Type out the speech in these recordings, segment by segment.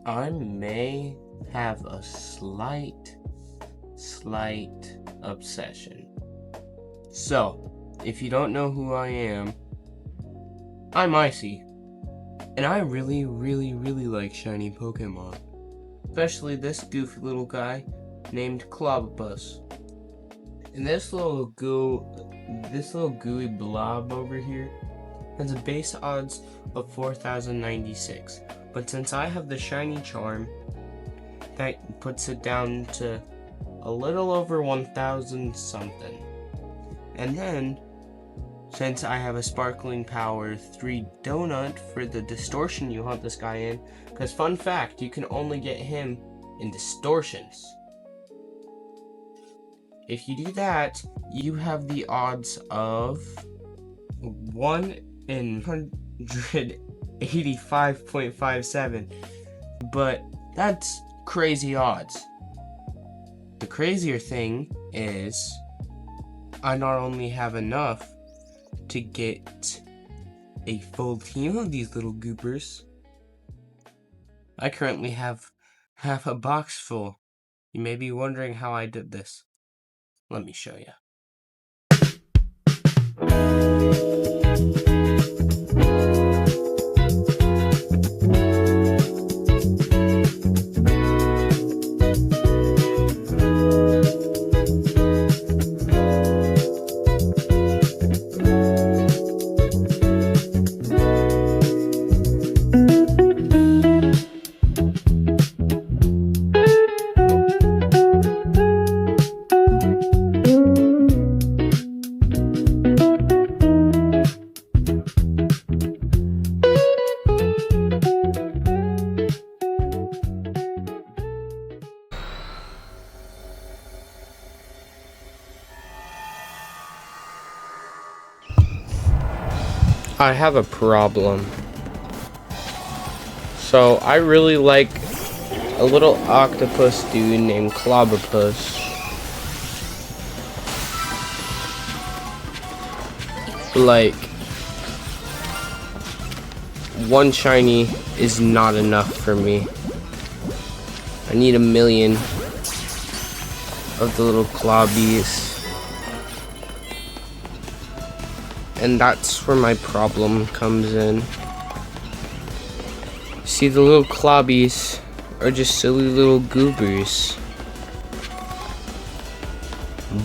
I may have a slight obsession. So, if you don't know who I am, I'm Icy. And I really like shiny Pokemon. Especially this goofy little guy named Clobbopus. And this little gooey blob over here has a base odds of 4,096. But since I have the shiny charm, that puts it down to a little over 1,000 something. And then, since I have a Sparkling Power 3 donut for the distortion you hunt this guy in, because fun fact, you can only get him in distortions. If you do that, you have the odds of 1 in 185.57, but that's crazy odds. The crazier thing is, I not only have enough to get a full team of these little goopers, I currently have half a box full. You may be wondering how I did this. Let me show you. I have a problem. So I really like a little octopus dude named Clobbopus. Like, one shiny is not enough for me. I need 1,000,000 of the little clobbies. And that's where my problem comes in. See, the little clobbies are just silly little goobers.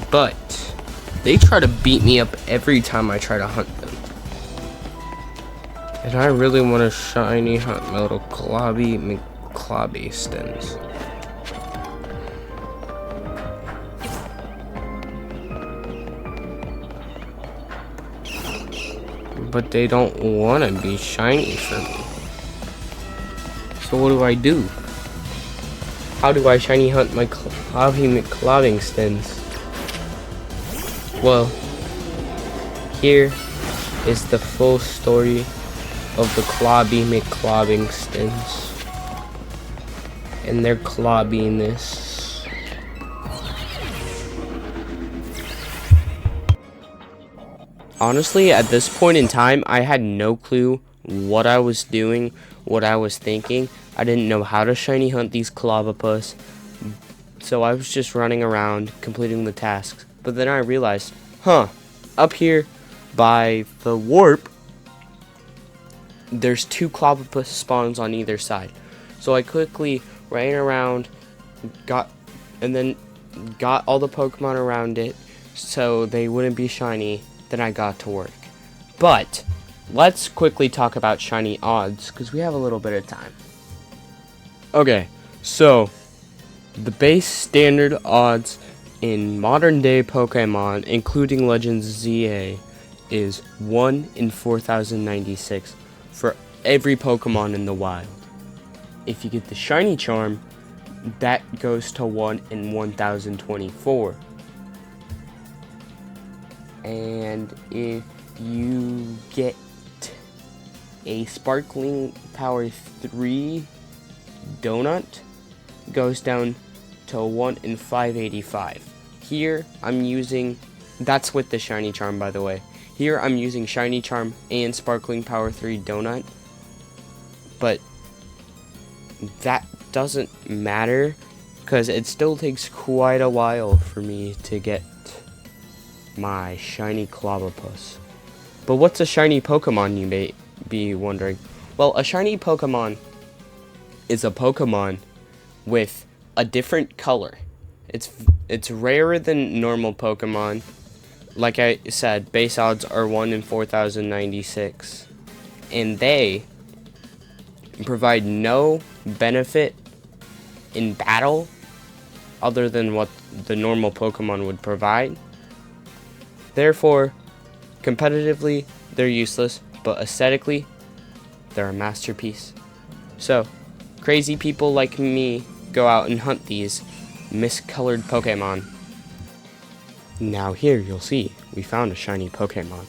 But they try to beat me up every time I try to hunt them. And I really want to shiny hunt my little clobby stems. But they don't want to be shiny for me. So what do? How do I shiny hunt my clobbing stems? Well, here is the full story of the clobbing stems and their clobbiness. Honestly, at this point in time, I had no clue what I was doing, what I was thinking. I didn't know how to shiny hunt these clobbopus, so I was just running around completing the tasks. But then I realized, up here by the warp, there's 2 clobbopus spawns on either side. So I quickly ran around, got all the Pokemon around it so they wouldn't be shiny. Then I got to work. But let's quickly talk about shiny odds, because we have a little bit of time. Okay, so the base standard odds in modern day Pokemon, including Legends ZA, is 1 in 4,096 for every Pokemon in the wild. If you get the shiny charm, that goes to 1 in 1,024. And if you get a Sparkling Power 3 donut, goes down to 1 in 585. Here I'm using, that's with the shiny charm, by the way. Here I'm using shiny charm and Sparkling Power 3 donut, but that doesn't matter, because it still takes quite a while for me to get my shiny clobbopus. But what's a shiny Pokemon, you may be wondering? Well, a shiny Pokemon is a Pokemon with a different color. It's rarer than normal Pokemon. Like I said, base odds are 1 in 4,096. And they provide no benefit in battle other than what the normal Pokemon would provide. Therefore, competitively, they're useless, but aesthetically, they're a masterpiece. So, crazy people like me go out and hunt these miscolored Pokemon. Now here you'll see, we found a shiny Pokemon.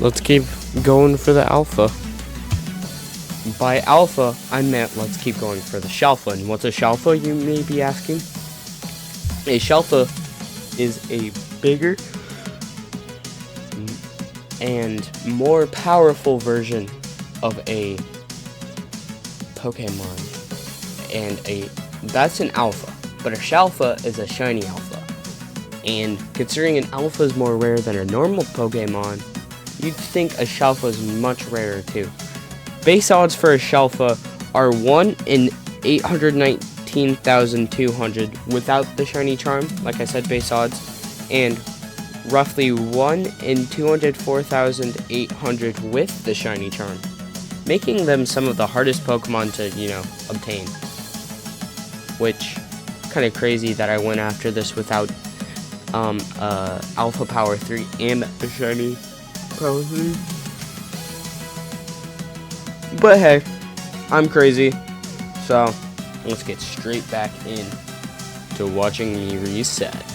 Let's keep going for the alpha. By alpha, I meant let's keep going for the shalfa. And what's a shalfa, you may be asking? A shalfa is a bigger and more powerful version of a Pokemon. And that's an alpha. But a shalfa is a shiny alpha. And considering an alpha is more rare than a normal Pokemon, you'd think a shalfa is much rarer too. Base odds for a shalfa are 1 in 819,200 without the shiny charm, like I said, base odds, and roughly 1 in 204,800 with the shiny charm, making them some of the hardest Pokemon to, obtain. Which, kind of crazy that I went after this without Alpha Power 3 and a shiny Power 3. But hey, I'm crazy, so let's get straight back in to watching me reset.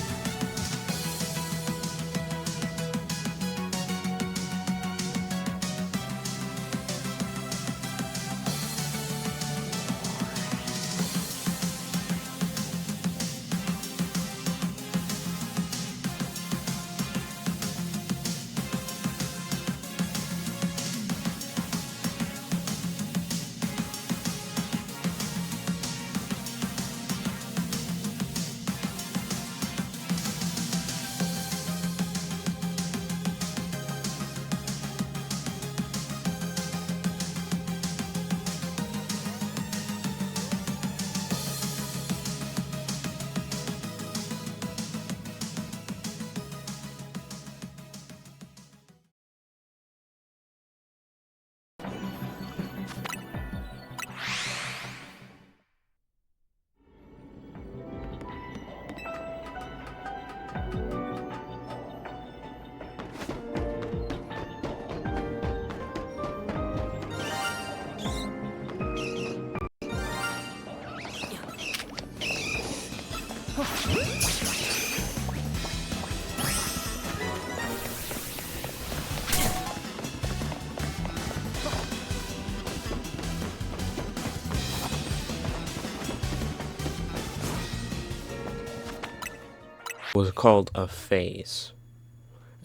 Was called a phase,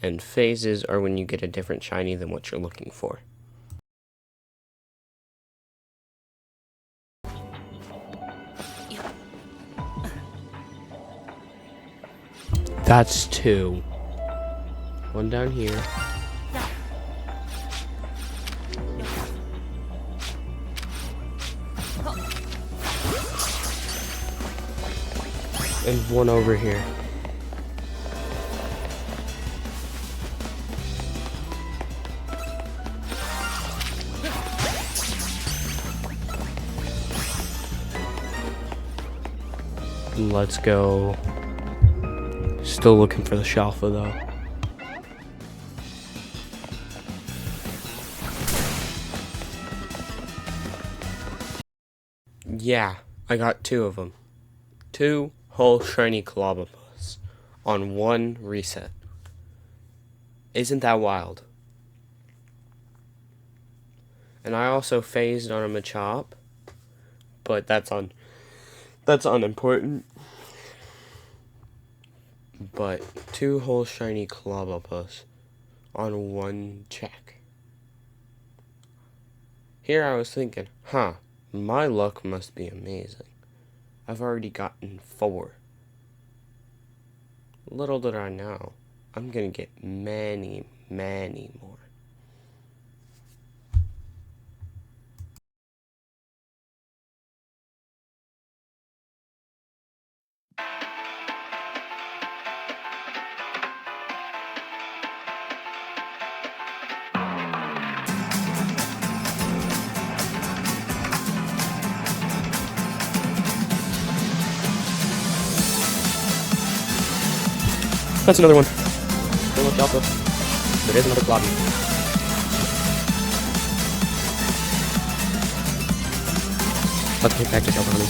and phases are when you get a different shiny than what you're looking for. That's 2. 1 down here. And 1 over here. Let's go. Still looking for the Shalfa though. Yeah, I got 2 of them. 2 whole shiny clobbopus on 1 reset. Isn't that wild? And I also phased on a Machop, but that's unimportant. But 2 whole shiny clobbopus on 1 check. Here I was thinking, my luck must be amazing. I've already gotten 4. Little did I know, I'm gonna get many, many more. That's another one. Don't look out though. There is another clobby. Let's get back to shelter hunting.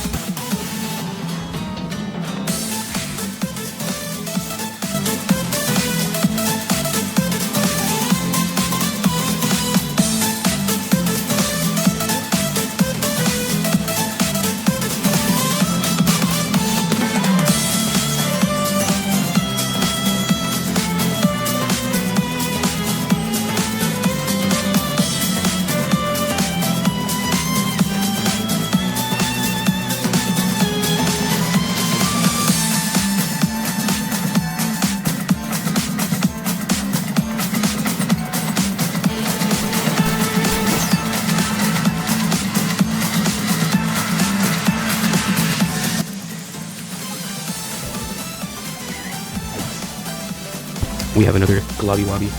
We have another globby wobby.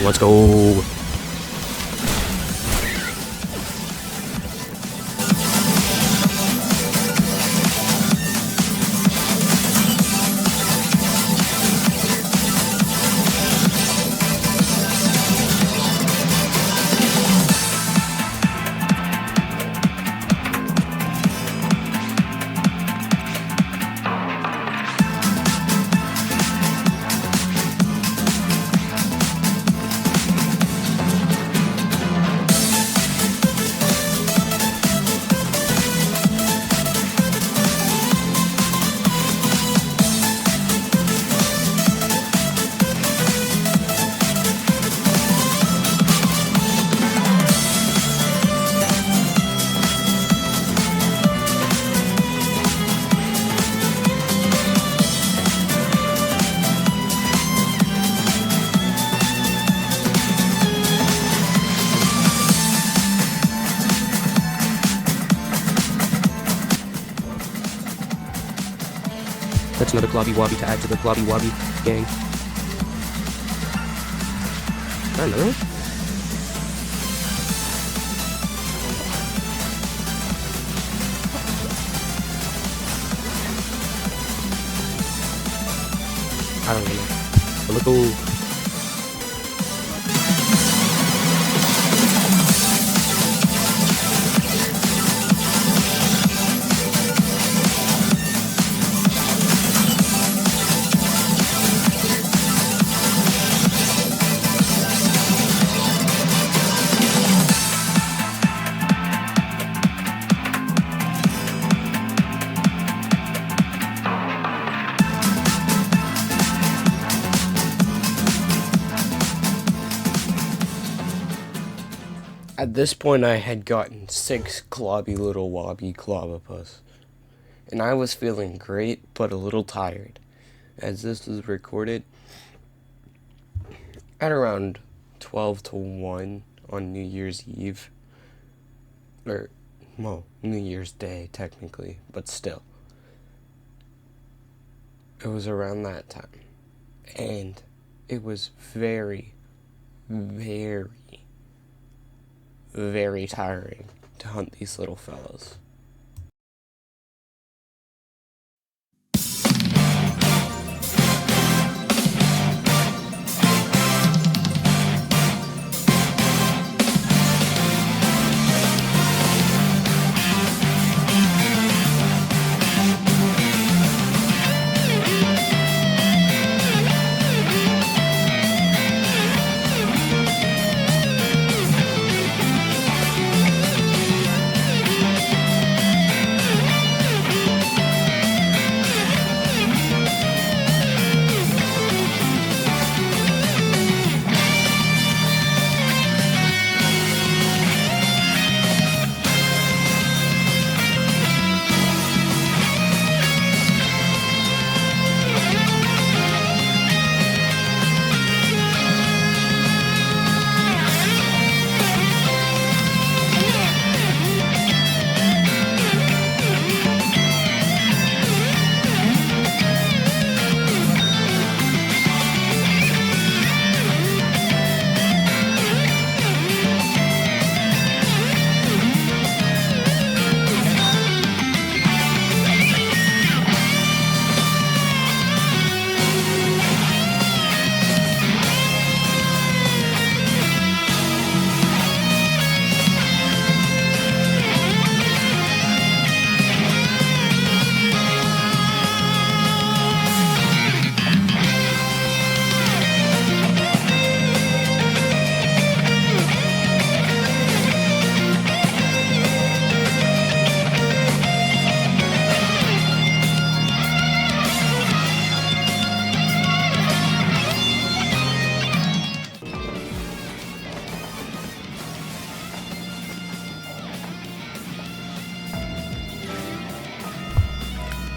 Let's go. That's another globby wobby to add to the globby wobby gang. Is that another one? I don't know. But let's go. At this point, I had gotten 6 globby little wobby clobbopus, and I was feeling great, but a little tired, as this was recorded at around 12 to 1 on New Year's Eve, or, well, New Year's Day, technically, but still. It was around that time, and it was very, very tiring to hunt these little fellows.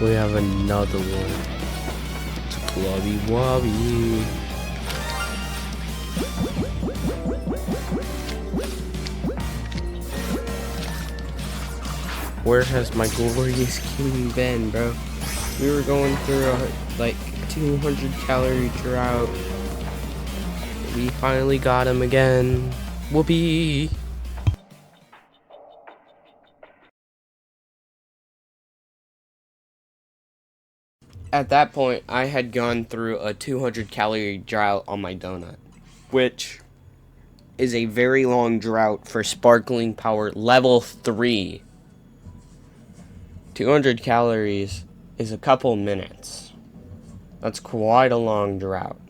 We have another one. It's a Clobby Wobby. Where has my glorious king been, bro? We were going through a, like, 200 calorie drought. We finally got him again. Whoopee! At that point, I had gone through a 200 calorie drought on my donut, which is a very long drought for sparkling power level 3. 200 calories is a couple minutes. That's quite a long drought.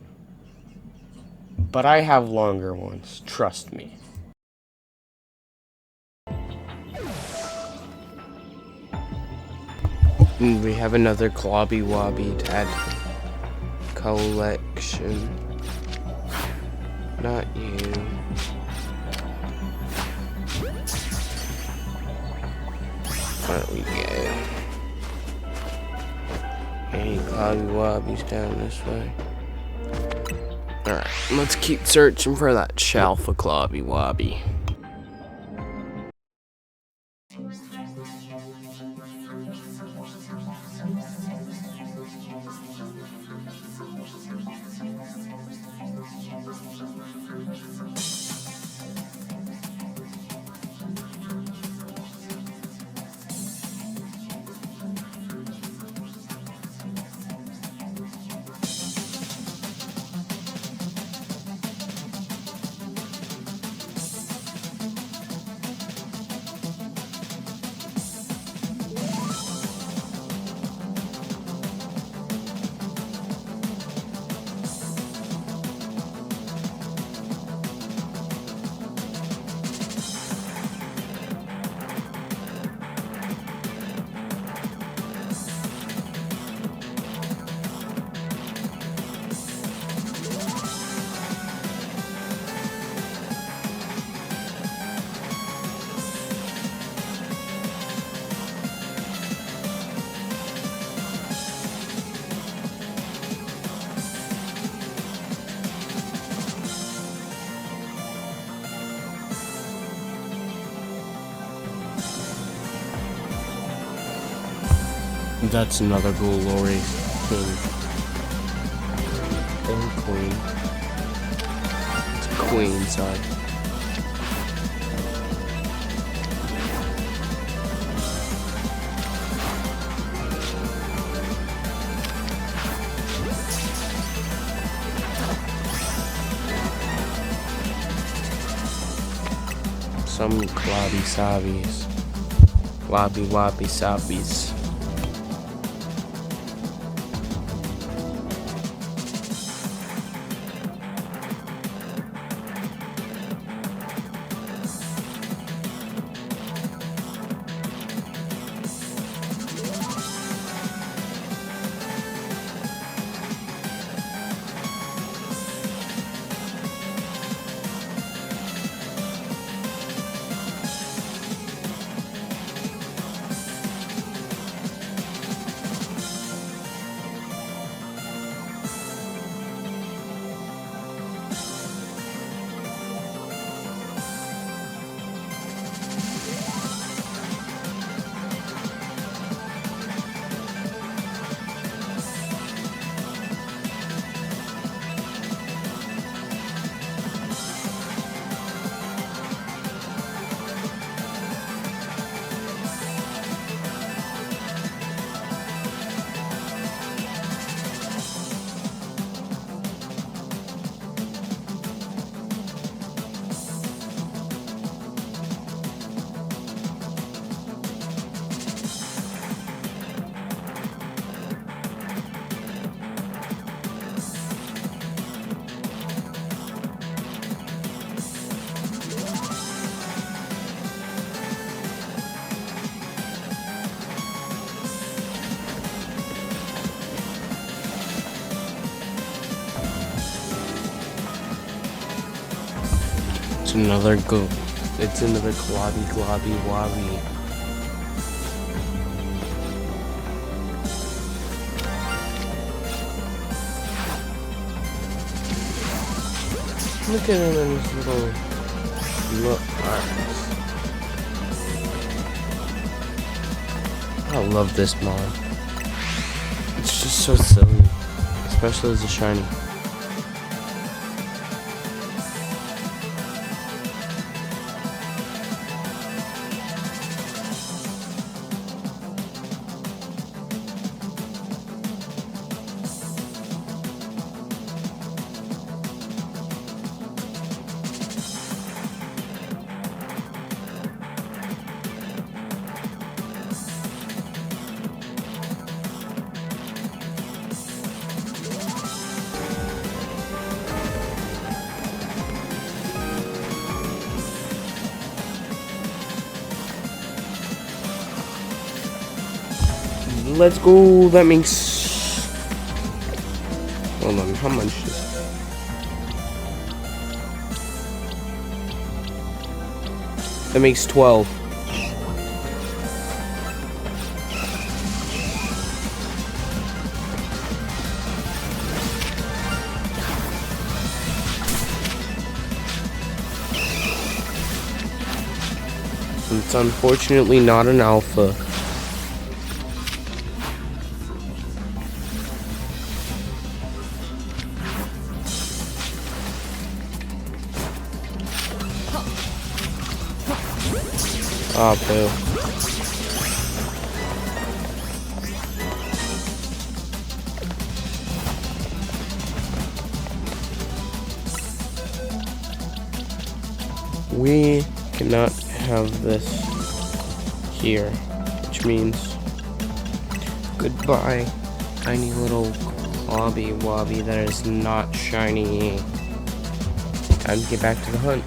But I have longer ones, trust me. And we have another Clobby Wobby to add to the collection. Not you. What we get? Any Clobby Wobbies down this way? Alright, let's keep searching for that shelf of Clobby Wobby. That's another glorious king. And queen. It's a queen, sorry. Some Clobby Sobbies. Clobby Wobby Sobbies. Another it's another Clobby Wobby. Look at him in his little eyes. I love this mod. It's just so silly, especially as a shiny. Let's go. That makes. Hold on. How much is. That makes 12. It's unfortunately not an alpha. Ah, boo. We cannot have this here, which means goodbye, tiny little clobby wobby that is not shiny. Time to get back to the hunt.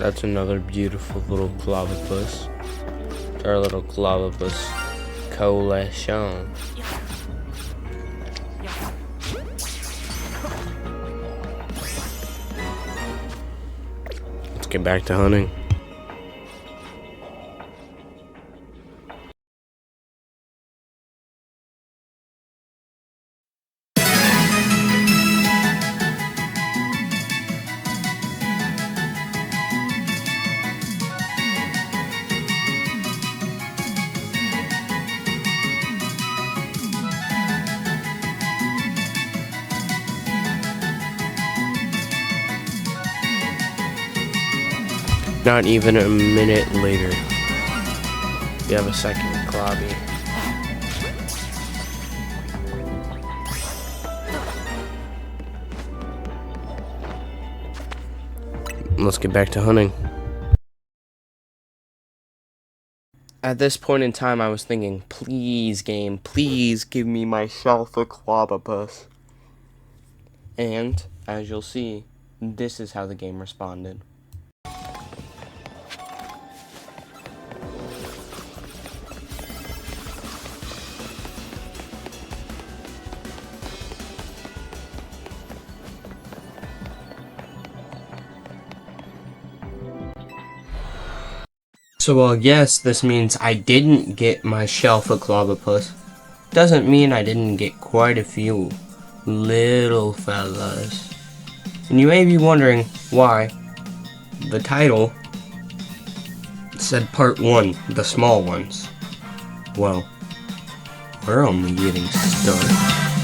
That's another beautiful little clobbopus. Our little clobbopus coalition. Let's get back to hunting. Not even a minute later, we have a second clobby. Let's get back to hunting. At this point in time, I was thinking, please game, please give me my shelf of clobbopus. And, as you'll see, this is how the game responded. So, well, yes, this means I didn't get my shelf of clobbopus. Doesn't mean I didn't get quite a few little fellas. And you may be wondering why the title said part 1, the small ones. Well, we're only getting started.